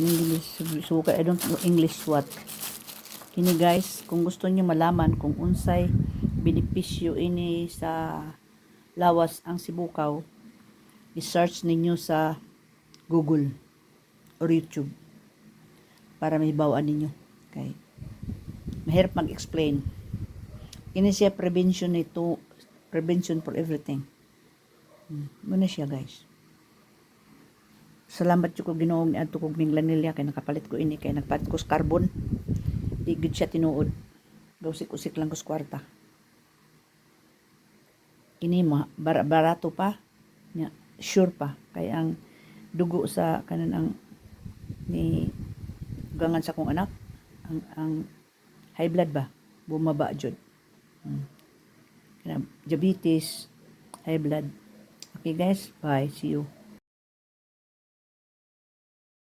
English suka, I don't know English what. Kini guys, kung gusto niyo malaman kung unsay benepisyo ini sa lawas ang sibukaw, i-search ninyo sa Google or YouTube para mahibawan ninyo. Okay. Mahirap mag-explain. Kini siya prevention for everything. Muna siya guys. Salamat ko Ginoo ni adto kog minglanilya kay nakapalit ko ini kay nagpalit ko sa carbon. Di gid siya tinuod. Usik-usik lang ko sa kwarta. Ini barato pa. Nya sure pa kay ang dugo sa kanan ang ni gangan sa kong anak ang high blood ba bumaba jud. Diabetes, high blood. Okay guys, bye. See you.